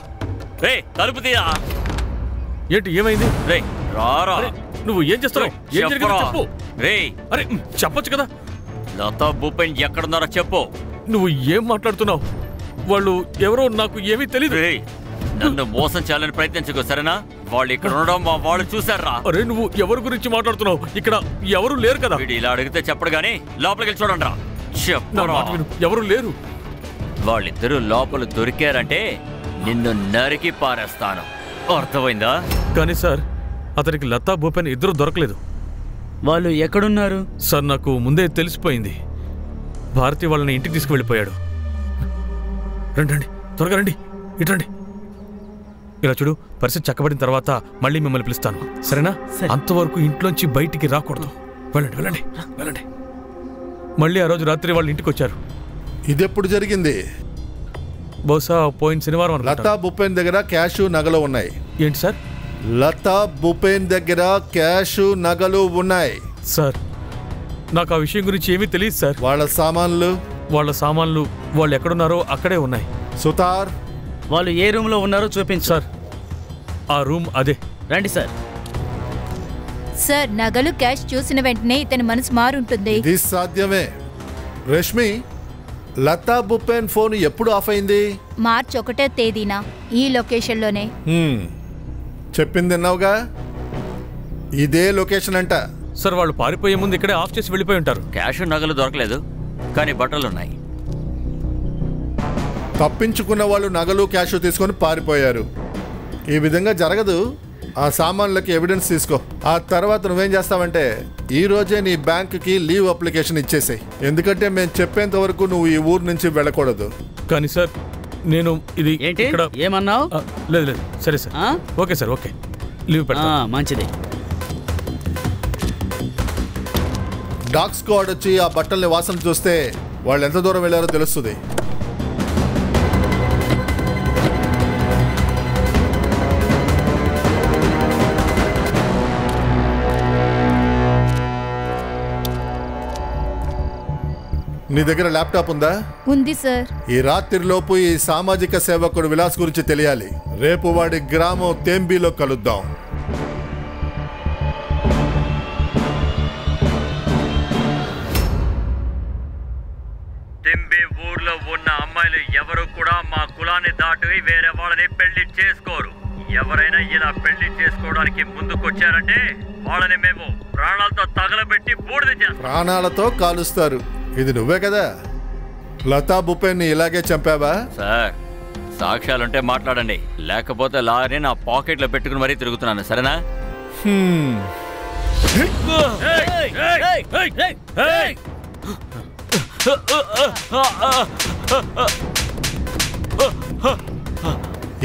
రే తలుపు తీయా. ఏంటి, ఏమైంది? రే రారా. నువ్వు ఏం చేస్తున్నావు? ఏం జరిగిందో చెప్పు. రే అరే చెప్పొచ్చు కదా. లతా భూపేన్ ఎక్కడున్నారో చెప్పు. నువ్వు ఏం మాట్లాడుతున్నావు? వాళ్ళు ఎవరో నాకు ఏమీ తెలియదు. నన్ను మోసం చేయాలని ప్రయత్నించుకో, సరేనా? వాళ్ళు ఇక్కడ ఉండడం మా వాళ్ళు చూసారా? అరే నువ్వు ఎవరి గురించి మాట్లాడుతున్నావు? ఇక్కడ ఎవరు లేరు కదా. వీడు ఇలా అడిగితే చెప్పడు గానీ లోపలికి చూడండి రా. ఎవరు లేరు. వాళ్ళిద్దరూ లోపల దొరికారంటే నిన్ను నరికి పారేస్తాను, అర్థమైందా? కానీ సార్, అతనికి లతా భూపేన్ ఇద్దరు దొరకలేదు. వాళ్ళు ఎక్కడున్నారు? సార్, నాకు ముందే తెలిసిపోయింది. భారతి వాళ్ళని ఇంటికి తీసుకువెళ్ళిపోయాడు. రండి రండి, త్వరగా రండి, ఇటండి. ఇలా చూడు, పరిస్థితి చక్కబడిన తర్వాత మళ్ళీ మిమ్మల్ని పిలుస్తాను, సరేనా? అంతవరకు ఇంట్లోంచి బయటికి రాకూడదు. వెళ్ళండి వెళ్ళండి వెళ్ళండి. మళ్ళీ ఆ రోజు రాత్రి వాళ్ళ ఇంటికి వచ్చారు. ఇదెప్పుడు జరిగింది? బహుశా పోయిన శనివారం. లతా భూపేన్ దగ్గర క్యాష్ నగలు ఉన్నాయి. ఏంటి సార్? లతా భూపేన్ దగ్గర క్యాష్ నగలు ఉన్నాయి. సార్, నాకు ఆ విషయం గురించి ఏమీ తెలియదు సార్. వాళ్ళ సామాన్లు వాళ్ళు ఎక్కడున్నారో అక్కడే ఉన్నాయి. సుతార్, వాళ్ళు ఏ రూమ్లో ఉన్నారో చూపించు. సార్, ఆ రూమ్ అదే. రండి సార్. సార్, నగలు క్యాష్ చూసిన వెంటనే ఇతని మనసు మారుంటుంది. ఇది సాధ్యమే. రష్మి, లతా భూపేన్ ఫోన్ ఎప్పుడు ఆఫ్ అయింది? మార్చి 1వ తేదీన ఈ లొకేషన్లోనే. చెప్పింది విన్నావుగా, ఇదే లొకేషన్ అంట. సార్, వాళ్ళు పారిపోయే ముందు ఇక్కడే ఆఫ్ చేసి వెళ్ళిపోయి ఉంటారు. క్యాష్ నగలు దొరకలేదు, కానీ బట్టలున్నాయి. తప్పించుకున్న వాళ్ళు నగలు క్యాష్ తీసుకొని పారిపోయారు. ఈ విధంగా జరగదు. ఆ సామాన్లకి ఎవిడెన్స్ తీసుకో. ఆ తర్వాత నువ్వేం చేస్తావంటే ఈ రోజే నీ బ్యాంకుకి లీవ్ అప్లికేషన్ ఇచ్చేసాయి. ఎందుకంటే మేము చెప్పేంత వరకు నువ్వు ఈ ఊరు నుంచి వెళ్ళకూడదు. కానీ సార్, నేను ఇది ఏంటి ఏమన్నావు? లేదు లేదు, సరే sir. Okay sir, okay, leave పెడతా. మంచిది. డాగ్ స్క్వాడ్ వచ్చి ఆ బట్టల్ని వాసన చూస్తే వాళ్ళు ఎంత దూరం వెళ్ళారో తెలుస్తుంది. నీ దగ్గర ల్యాప్టాప్ ఉందా? ఉంది సార్. ఈ రాత్రిలోపు ఈ సామాజిక సేవకుడు విలాస్ గురించి తెలియాలి. రేపు వాడి గ్రామం తేంబీలో కలుద్దాం. తింబి ఊర్లో ఉన్న అమ్మాయిలు ఎవరు కూడా మా కులాన్ని దాటి వేరే వాళ్ళని పెళ్లి చేసుకోరు. ఎవరైనా ఇలా పెళ్లి చేసుకోవడానికి ముందుకొచ్చారంటే వాళ్ళని మేము ప్రాణాలతో తగలబెట్టి బూడిద చేస్తాం. ప్రాణాలతో కాలుస్తారు. ఇది నువ్వే కదా లతా భూపేన్ని ఇలాగే చంపావా? సార్ సాక్ష్యాలుంటే మాట్లాడండి, లేకపోతే లారీని నా పాకెట్లో పెట్టుకుని మరీ తిరుగుతున్నాను. సరేనా?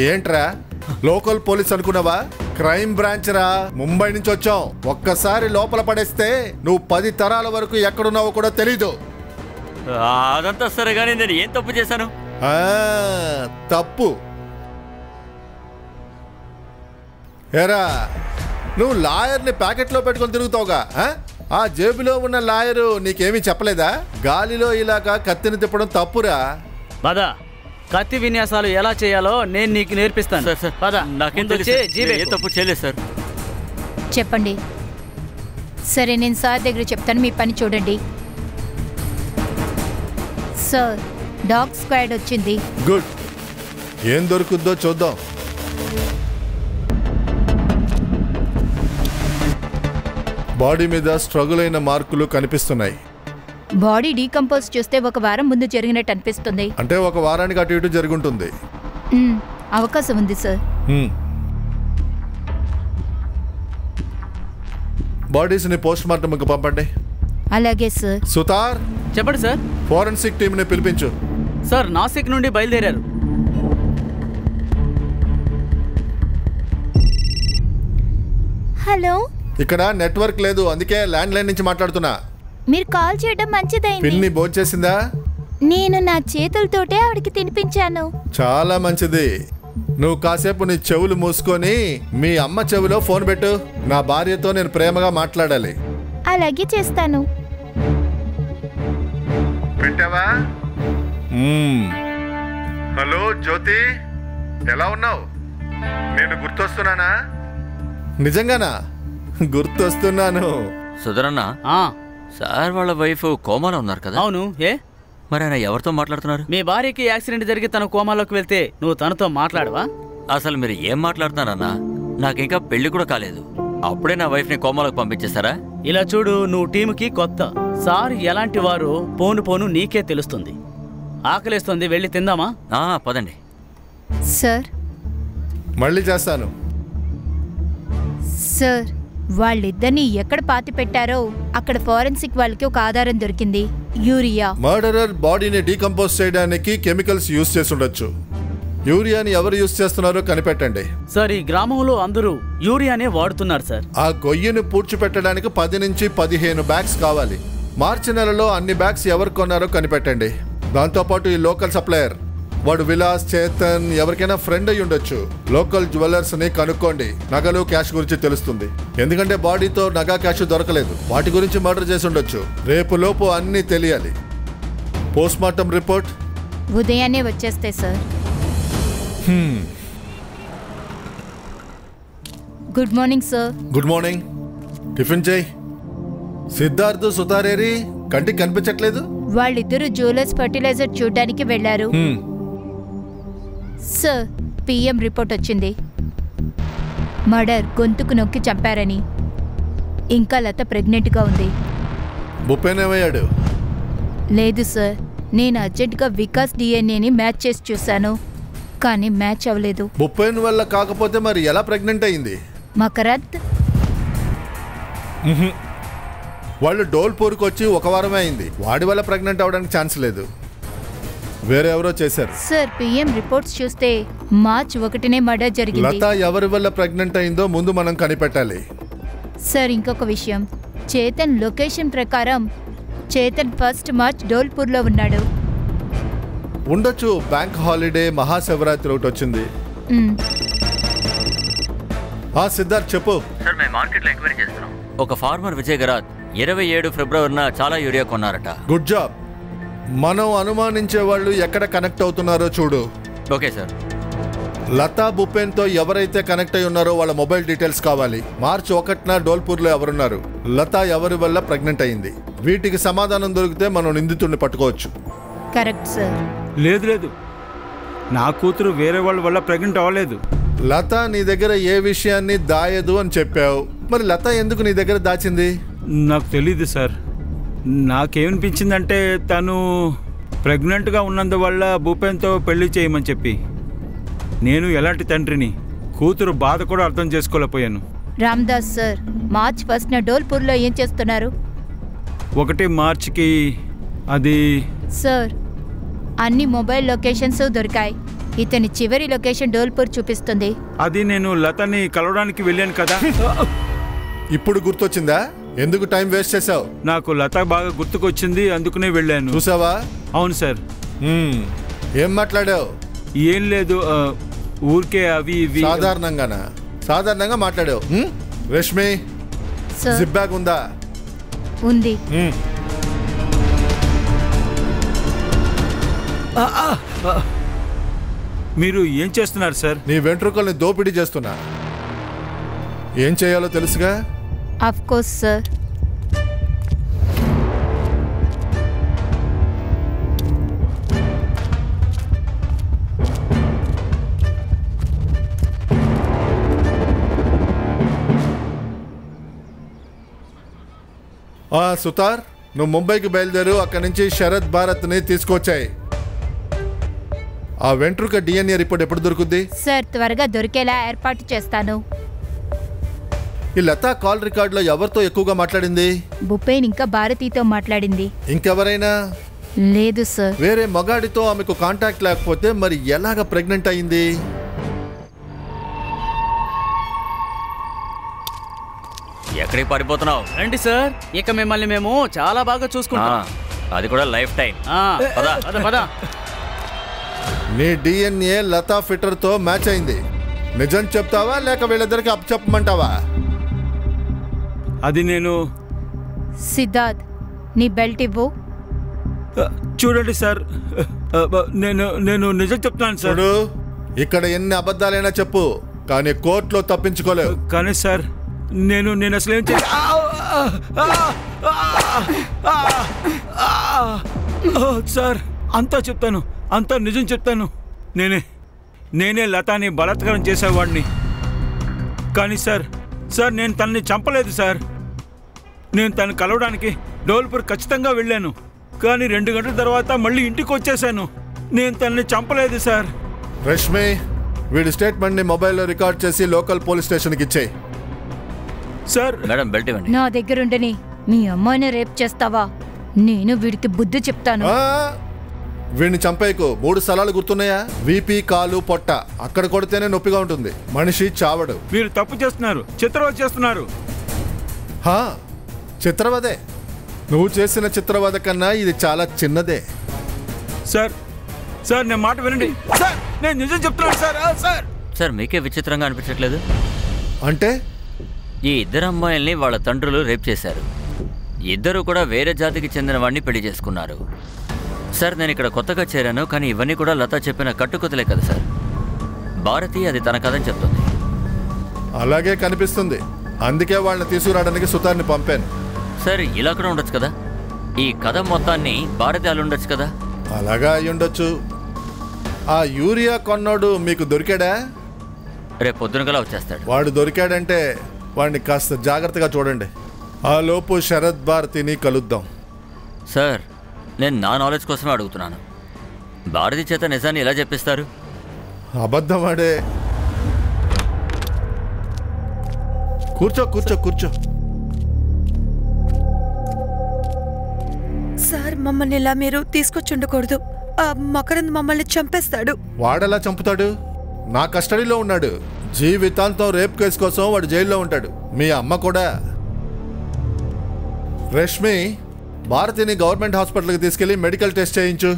ఏంట్రా లోకల్ పోలీస్ అనుకున్నావా? క్రైమ్ బ్రాంచ్ రా, ముంబై నుంచి వచ్చాం. ఒక్కసారి లోపల పడేస్తే నువ్వు 10 తరాల వరకు ఎక్కడున్నావో కూడా తెలీదు. అదంతా సరే కానీ నేను ఏం తప్పు చేశాను? తప్పు ఏరా, నువ్వు లాయర్ని ప్యాకెట్లో పెట్టుకొని తిరుగుతావుగా. ఆ జేబులో ఉన్న లాయరు నీకేమీ చెప్పలేదా? గాలిలో ఇలాగా కత్తిని తిప్పడం తప్పురా. పద, కత్తి విన్యాసాలు ఎలా చేయాలో నేను నీకు నేర్పిస్తాను. పద. నాకేం తప్పు చేయలేదు సార్. చెప్పండి. సరే, నేను సార్ దగ్గర చెప్తాను, మీ పని చూడండి. సార్, డాగ్ స్క్వాడ్ వచ్చింది. గుడ్. ఏం దొరుకుద్దో చూద్దాం. బాడీ మీద స్ట్రగుల్ అయిన మార్కులు కనిపిస్తున్నాయి. బాడీ డీకంపోజ్ చూస్తే 1 వారం ముందు జరిగినట్టు అనిపిస్తుంది. అంటే 1 వారానికి అటు ఇటు జరుగుంటుంది. అవకాశం ఉంది సార్. బాడీస్ ని పోస్ట్ మార్టంకి పంపండి. అలాగే సార్. సుతార్, చెప్పండి సార్. ఫోరెన్సిక్ టీమ్ ని పిలిపించు. సార్, నాసిక్ నుండి బయలుదేరారు. హలో. ఇక్కడ నెట్వర్క్ లేదు, అందుకే ల్యాండ్ లైన్ నుంచి మాట్లాడుతున్నా. మీరు కాల్ చేయడం మంచిదైంది. పిన్ని భోంచేసిందా? నేను నా చేతులతోటే ఆవిడకి తినిపించాను. చాలా మంచిది. నువ్వు కాసేపు నీ చెవులు మూసుకొని మీ అమ్మ చెవిలో ఫోన్ పెట్టు. నా భార్యతో నేను ప్రేమగా మాట్లాడాలి. అలాగే చేస్తాను. పెట్టావా? హలో జ్యోతి, ఎలా ఉన్నావు? నేను గుర్తొస్తున్నానా? నిజంగానా? గుర్తొస్తున్నాను. సుధరన్న, సార్ వాళ్ళ వైఫ్ కోమాలో ఉన్నారు కదా? అవును. ఏ మరి ఆయన ఎవరితో మాట్లాడుతున్నారు? మీ భార్యకి యాక్సిడెంట్ జరిగి తన కోమాలోకి వెళ్తే నువ్వు తనతో మాట్లాడవా? అసలు మీరు ఏం మాట్లాడుతున్నారన్నా? నాకింకా పెళ్లి కూడా కాలేదు, అప్పుడే నా వైఫ్ ని కోమాలోకి పంపించేశారా? ఇలా చూడు, నువ్వు టీముకి కొత్త. సార్ ఎలాంటి వారు పోను పోను నీకే తెలుస్తుంది. ఆకలేస్తుంది, వెళ్ళి తిందామా? పదండి. సార్, మళ్ళీ చేస్తాను. సార్, వాళ్ళిద్దరిని ఎక్కడ పాతి పెట్టారో అక్కడ ఫోరెన్సిక్ వాళ్ళకి ఒక ఆధారం దొరికింది. యూరియా. మర్డరర్ బాడీని డీకంపోజ్ చేయడానికి కెమికల్స్ యూజ్ చేసి ఉండొచ్చు. యూరియాని ఎవరు యూజ్ చేస్తున్నారో కనిపెట్టండి. సార్, ఈ గ్రామంలో అందరూ యూరియానే వాడుతున్నారు సార్. ఆ గొయ్యిని పూడ్చిపెట్టడానికి 10 నుంచి 15 బ్యాగ్స్ కావాలి. మార్చి నెలలో అన్ని బ్యాగ్స్ ఎవరు కొన్నారో కనిపెట్టండి. దాంతోపాటు ఈ లోకల్ సప్లయర్, వాడు విలాస్, చేతన్ ఎవరికైనా ఫ్రెండ్ అయి ఉండొచ్చు. లోకల్ జ్యువెలర్స్ ని కనుక్కోండి. నగలు, క్యాష్ గురించి తెలుస్తుంది. ఎందుకంటే బాడీతో నగా, క్యాష్ దొరకలేదు. వాటి గురించి మర్డర్ చేసి ఉండొచ్చు. రేపు లోపు అన్నీ తెలియాలి. పోస్ట్ మార్టం రిపోర్ట్ ఉదయాన్నే వచ్చేస్తే sir. Good morning sir. Good morning. Tiffin చేయి. సిద్ధార్థ్, సుతారేరి కంటికి కనిపించట్లేదు. వాళ్ళిద్దరూ జ్యువెలర్స్ ఫర్టిలైజర్ చూడడానికి వెళ్లారు. సార్, పిఎం రిపోర్ట్ వచ్చింది. మర్డర్, గొంతుకు నొక్కి చంపారని. ఇంకా లత ప్రెగ్నెంట్గా ఉంది. భూపేనేమయ్యాడు? లేదు సార్, నేను అర్జెంటుగా వికాస్ డిఎన్ఏని మ్యాచ్ చేసి చూశాను, కానీ మ్యాచ్ అవ్వలేదు. భూపేన్ వల్ల కాకపోతే మరి ఎలా ప్రెగ్నెంట్ అయింది? మకరత్ వాళ్ళు డోల్పూర్కి వచ్చి 1 వారమే అయింది. వాడి వల్ల ప్రెగ్నెంట్ అవడానికి ఛాన్స్ లేదు. వేరే ఎవరో చేశారు. సార్, పిఎం రిపోర్ట్స్ చూస్తే మార్చ్ 1నే మర్డర్ జరిగింది. లత ఎవరి వల్ల ప్రెగ్నెంట్ అయిందో ముందు మనం కనిపెట్టాలి. సార్, ఇంకొక విషయం, చేతన్ లొకేషన్ ప్రకారం చేతన్ 1 మార్చ్ డోల్పూర్లో ఉన్నాడు. ఉండొచ్చు. బ్యాంక్ హాలిడే, మహాశివరాత్రి ఒకటి వచ్చింది. సిద్ధార్థ్ చెప్పు. సార్, మేము మార్కెట్లో ఎంక్వైరీ చేస్తున్నాం. ఒక ఫార్మర్ విజయ్ గరాత్ 27 ఫిబ్రవరిన చాలా యూరియా కొన్నారట. Good job. మనం అనుమానించే వాళ్ళు ఎక్కడ కనెక్ట్ అవుతున్నారో చూడు. Okay sir. లతా భూపేన్తో ఎవరైతే కనెక్ట్ అయి ఉన్నారో వాళ్ళ మొబైల్ డీటెయిల్స్ కావాలి. మార్చి 1న డోల్పూర్లో ఎవరున్నారు, లతా ఎవరి వల్ల ప్రెగ్నెంట్ అయింది, వీటికి సమాధానం దొరికితే మనం నిందితుడిని పట్టుకోవచ్చు. Correct sir. లేదు లేదు, నా కూతురు వేరే వాళ్ళ వల్ల ప్రెగ్నెంట్ అవ్వలేదు. లతా నీ దగ్గర ఏ విషయాన్ని దాయదు అని చెప్పావు, మరి లతా ఎందుకు నీ దగ్గర దాచింది? నాకు తెలీదు సార్. నాకేమనిపించిందంటే తను ప్రెగ్నెంట్గా ఉన్నందువల్ల భూపేన్తో పెళ్లి చేయమని చెప్పి. నేను ఎలాంటి తండ్రిని, కూతురు బాధ కూడా అర్థం చేసుకోలేకపోయాను. రామ్దాస్ సార్, మార్చ్ 1న డోల్పూర్లో ఏం చేస్తున్నారు? 1 మార్చికి అది సార్, అన్ని మొబైల్ లొకేషన్స్ దొరికాయి. ఇతని చివరి లొకేషన్ డోల్పూర్ చూపిస్తుంది. అది నేను లతని కలవడానికి వెళ్ళాను కదా. ఇప్పుడు గుర్తొచ్చిందా? ఎందుకు టైం వేస్ట్ చేసావు? నాకు లత బాగా గుర్తుకొచ్చింది, అందుకునే వెళ్ళాను. చూసావా? అవును సార్. ఏం మాట్లాడావు? ఏం లేదు, ఊరికే అవి ఇవి. సాధారణంగా మాట్లాడావు. రష్మి, జిప్ బ్యాగ్ ఉందా? ఉంది. మీరు ఏం చేస్తున్నారు సార్? నీ వెంట్రుకల్ని దోపిడీ చేస్తున్నా. ఏం చేయాలో తెలుసుగా? Of course sir. సుతార్, నువ్వు ముంబైకి బయలుదేరు. అక్కడి నుంచి శరత్ భారత్ని తీసుకొచ్చాయి. ఆ వెంట్రుక DNA రిపోర్ట్ ఎప్పుడు దొరుకుద్ది? సార్, త్వరగా దొరికేలా ఏర్పాటు చేస్తాను. ఈ లతా కాల్ రికార్డులో ఎవరితో ఎక్కువగా మాట్లాడింది? భూపేన్ ఇంకా భారతితో మాట్లాడింది. ఇంకెవరైనా? లేదు సార్. వేరే మగాడితో ఆమెకు కాంటాక్ట్ లేకపోతే మరి ఎలాగ ప్రెగ్నెంట్ అయింది? ఎక్కడికి పారిపోతున్నావు? రండి సార్, ఇక మిమ్మల్ని మేము చాలా బాగా చూసుకుంటాం. అది కూడా లైఫ్ టైం. పద. నీ DNA లతా ఫిటర్ తో మ్యాచ్ అయింది. నిజం చెప్తావా లేక వీళ్ళిద్దరికి అప్ చెప్పమంటావా? అది నేను. సిద్ధార్థ్, నీ బెల్ట్ ఇవ్వు. చూడండి సార్, నేను నిజం చెప్తాను సార్. చూడు, ఇక్కడ ఎన్ని అబద్ధాలైనా చెప్పు, కానీ కోర్టులో తప్పించుకోలేవు. కానీ సార్, నేను అసలు ఏం చేసి సార్, అంతా చెప్తాను, అంతా నిజం చెప్తాను. నేనే లతాని బలాత్కారం చేసేవాడిని. కానీ సార్, నేను తనని చంపలేదు సార్. నేను తను కలవడానికి డోల్పూర్ ఖచ్చితంగా వెళ్ళాను. కానీ 2 గంటల తర్వాత మళ్ళీ ఇంటికి వచ్చేసాను. నేను తనని చంపలేదు సార్. రష్మి, వీడి స్టేట్మెంట్ ని మొబైల్లో రికార్డ్ చేసి లోకల్ పోలీస్ స్టేషన్కి ఇచ్చేయి. సార్, మేడం బెల్ట్ ఇవ్వండి. నా దగ్గరుండని మీ అమ్మాయిని రేప్ చేస్తావా? నేను వీడికి బుద్ధి చెప్తాను. వీడిని చంపేయకు. 3 స్థలాలు గుర్తున్నాయా? వీపీ, కాలు, పొట్ట. అక్కడ కొడితేనే నొప్పిగా ఉంటుంది. మనిషి చావడు. మీరు తప్పు చేస్తున్నారు, చిత్రవద చేస్తున్నారు. చిత్రవదే. నువ్వు చేసిన చిత్రవద కన్నా ఇది చాలా చిన్నదే. సార్, నేను మాట వినండి సార్. నేను నిజం చెప్తున్నాను సార్. సార్, మీకే విచిత్రంగా అనిపించట్లేదు? అంటే ఈ 2 అమ్మాయిల్ని వాళ్ళ తండ్రులు రేప్ చేశారు. ఇద్దరు కూడా వేరే జాతికి చెందిన వాడిని పెళ్లి చేసుకున్నారు. సార్, నేను ఇక్కడ కొత్తగా చేరాను, కానీ ఇవన్నీ కూడా లతా చెప్పిన కట్టుకొతలే కదా సార్. భారతి అది తన కథని చెప్తుంది. అలాగే కనిపిస్తుంది. అందుకే వాళ్ళని తీసుకురావడానికి సుతార్ని పంపాను. సార్, ఇలా కూడా ఉండొచ్చు కదా. ఈ కథ మొత్తాన్ని భారతి అల్లుండొచ్చు కదా. అలాగా అయ్యుండొచ్చు. ఆ యూరియా కొన్నాడు మీకు దొరికాడా? రేపు పొద్దునకలా వచ్చేస్తాడు. వాడు దొరికాడంటే వాడిని కాస్త జాగ్రత్తగా చూడండి. ఆ లోపు శరత్ భారతిని కలుద్దాం. సార్, నేను నా నాలెడ్జ్ కోసమే అడుగుతున్నాను. భారతి చేత నిజాన్ని ఎలా చెప్పిస్తారు? అబద్ధమాడే. కూర్చో. సార్, మమ్మల్ని ఇలా మీరు తీసుకొచ్చుండకూడదు. ఆ మకరంద్ మమ్మల్ని చంపేస్తాడు. వాడెలా చంపుతాడు? నా కస్టడీలో ఉన్నాడు. జీవితాంతం రేప్ కేసు కోసం వాడు జైల్లో ఉంటాడు. మీ అమ్మ కూడా. రష్మి, భారతిని గవర్నమెంట్ హాస్పిటల్కి తీసుకెళ్లి మెడికల్ టెస్ట్ చేయించు.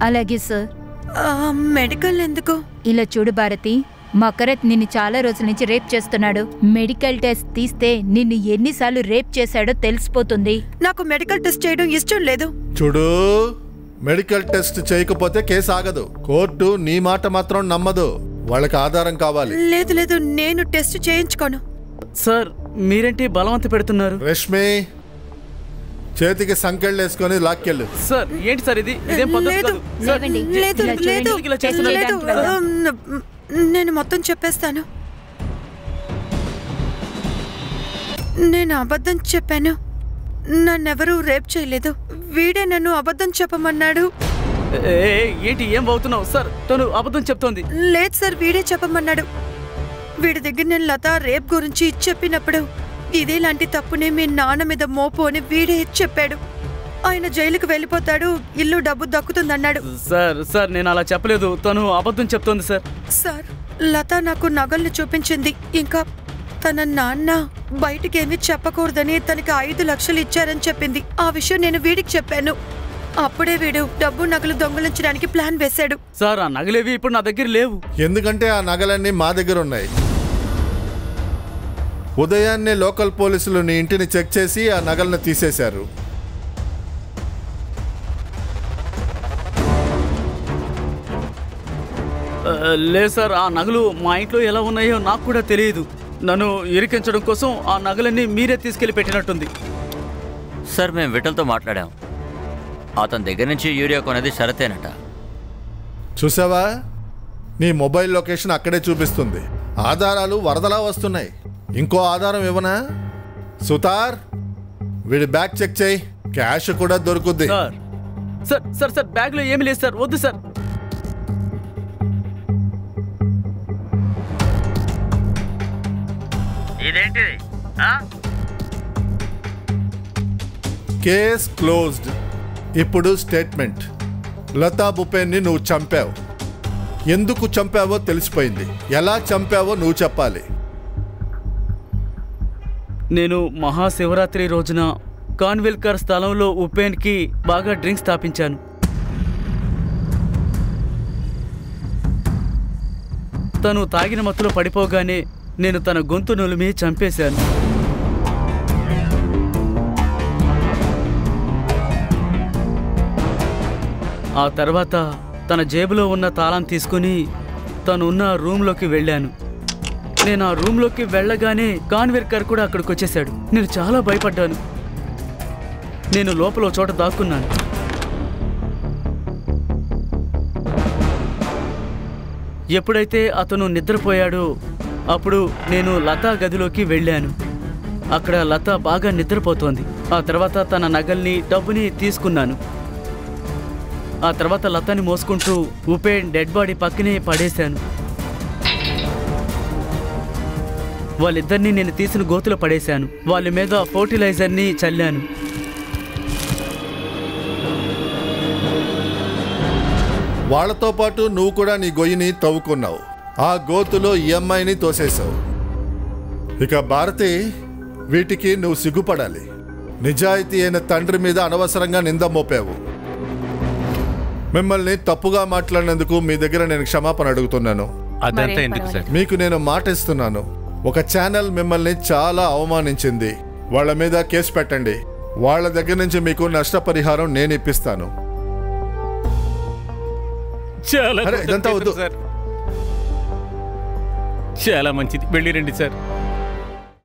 అలాగే సార్. మెడికల్ ఎందుకు? ఇలా చూడు భారతి, మకరత్ నిన్ను చాలా రోజుల నుంచి రేప్ చేస్తున్నాడు. మెడికల్ టెస్ట్ తీస్తే నిన్ను ఎన్నిసార్లు రేప్ చేశాడో తెలిసిపోతుంది. నాకు మెడికల్ టెస్ట్ చేయడం ఇష్టం లేదు. చూడు, మెడికల్ టెస్ట్ చేయకపోతే కేసు ఆగదు. కోర్టు నీ మాట మాత్రం నమ్మదు. వాళ్ళకి ఆధారం కావాలి. లేదు లేదు, నేను టెస్ట్ చేయించుకోను. సార్ మీరేంటి బలవంత పెడుతున్నారు? రష్మి, చేతికి సంకెళ్ళు వేసుకొని లాక్కెళ్ళు. సార్ ఏంటి సార్ ఇది? ఇదేం పద్ధతి కాదు. సార్, లేదు లేదు ఇలా చేస్తున్నారు? లేదు, నేను మొత్తం చెప్పేస్తాను. నేను అబద్ధం చెప్పాను. నన్నెవరూ రేప్ చేయలేదు. వీడే నన్ను అబద్ధం చెప్పమన్నాడు. ఏంటి ఏం అవుతున్నావు? సార్ తను అబద్ధం చెప్తోంది. లేదు సార్, వీడే చెప్పమన్నాడు. వీడి దగ్గర నేను లత రేప్ గురించి చెప్పినప్పుడు ఇదేలాంటి తప్పునే మీ నాన్న మీద మోపు అని వీడే చెప్పాడు. ఆయన జైలుకు వెళ్ళిపోతాడు, ఇల్లు డబ్బు దక్కుతుందన్నాడు. సార్ సార్ నేను అలా చెప్పలేదు. తను అబద్ధం చెప్తోంది సార్. సార్, లత నాకు నగల్ని చూపించింది. ఇంకా తన నాన్న బయటికేమీ చెప్పకూడదని తనకి 5 లక్షలు ఇచ్చారని చెప్పింది. ఆ విషయం నేను వీడికి చెప్పాను. అప్పుడే వీడు డబ్బు నగలు దొంగలించడానికి ప్లాన్ వేశాడు. సార్ ఆ నగలేవి ఇప్పుడు నా దగ్గర లేవు. ఎందుకంటే ఆ నగలన్నీ మా దగ్గర ఉన్నాయి. ఉదయాన్నే లోకల్ పోలీసులు నీ ఇంటిని చెక్ చేసి ఆ నగలను తీసేశారు. లేదు సార్, ఆ నగలు మా ఇంట్లో ఎలా ఉన్నాయో నాకు కూడా తెలియదు. నన్ను ఇరికించడం కోసం ఆ నగలన్నీ మీరే తీసుకెళ్లి పెట్టినట్టుంది. సార్ మేము విఠల్తో మాట్లాడాం. అతని దగ్గర నుంచి యూరియా కొనేది షరతేనట. చూసావా, నీ మొబైల్ లొకేషన్ అక్కడే చూపిస్తుంది. ఆధారాలు వరదలా వస్తున్నాయి. ఇంకో ఆధారం ఇవ్వనా? సుతార్, వీడి బ్యాగ్ చెక్ చేయి. క్యాష్ కూడా దొరుకుద్ది. సార్ సార్ సార్ సార్ బ్యాగ్లో ఏమీ లేదు సార్. వద్దు సార్. ఇదేంటి? Case closed. ఇప్పుడు స్టేట్మెంట్. లతా భూపేన్ని నువ్వు చంపావు. ఎందుకు చంపావో తెలిసిపోయింది. ఎలా చంపావో నువ్వు చెప్పాలి. నేను మహాశివరాత్రి రోజున కాన్విల్కర్ స్థలంలో ఉపేన్కి బాగా డ్రింక్స్ తాపించాను. తను తాగిన మత్తులో పడిపోగానే నేను తన గొంతు నులిమి చంపేశాను. ఆ తర్వాత తన జేబులో ఉన్న తాళం తీసుకుని తనున్న రూమ్లోకి వెళ్ళాను. నేను ఆ రూమ్లోకి వెళ్ళగానే కాన్విల్కర్ కూడా అక్కడికి వచ్చేసాడు. నేను చాలా భయపడ్డాను. నేను లోపల చోట దాక్కున్నాను. ఎప్పుడైతే అతను నిద్రపోయాడో అప్పుడు నేను లతా గదిలోకి వెళ్ళాను. అక్కడ లత బాగా నిద్రపోతోంది. ఆ తర్వాత తన నగల్ని డబ్బుని తీసుకున్నాను. ఆ తర్వాత లతని మోసుకుంటూ ఉపేన్ డెడ్ బాడీ పక్కనే పడేశాను. వాళ్ళిద్దరినీ నేను తీసిన గోతులో పడేశాను. వాళ్ళ మీద ఫర్టిలైజర్ని చల్లాను. వాళ్లతో పాటు నువ్వు కూడా నీ గొయ్యిని తవ్వుకున్నావు. ఆ గోతులో ఈ అమ్మాయిని తోసేశావు. ఇక భారతి, వీటికి నువ్వు సిగ్గుపడాలి. నిజాయితీ అయిన తండ్రి మీద అనవసరంగా నింద మోపావు. మిమ్మల్ని తప్పుగా మాట్లాడినందుకు మీ దగ్గర నేను క్షమాపణ అడుగుతున్నాను. అదంతా ఎందుకు సార్? మీకు నేను మాట ఇస్తున్నాను. ఒక ఛానల్ మిమ్మల్ని చాలా అవమానించింది. వాళ్ళ మీద కేసు పెట్టండి. వాళ్ళ దగ్గర నుంచి మీకు నష్టపరిహారం నేను ఇప్పిస్తాను. చాలా ఇదంతా వద్దు సార్. చాలా మంచిది, వెళ్ళిరండి సార్.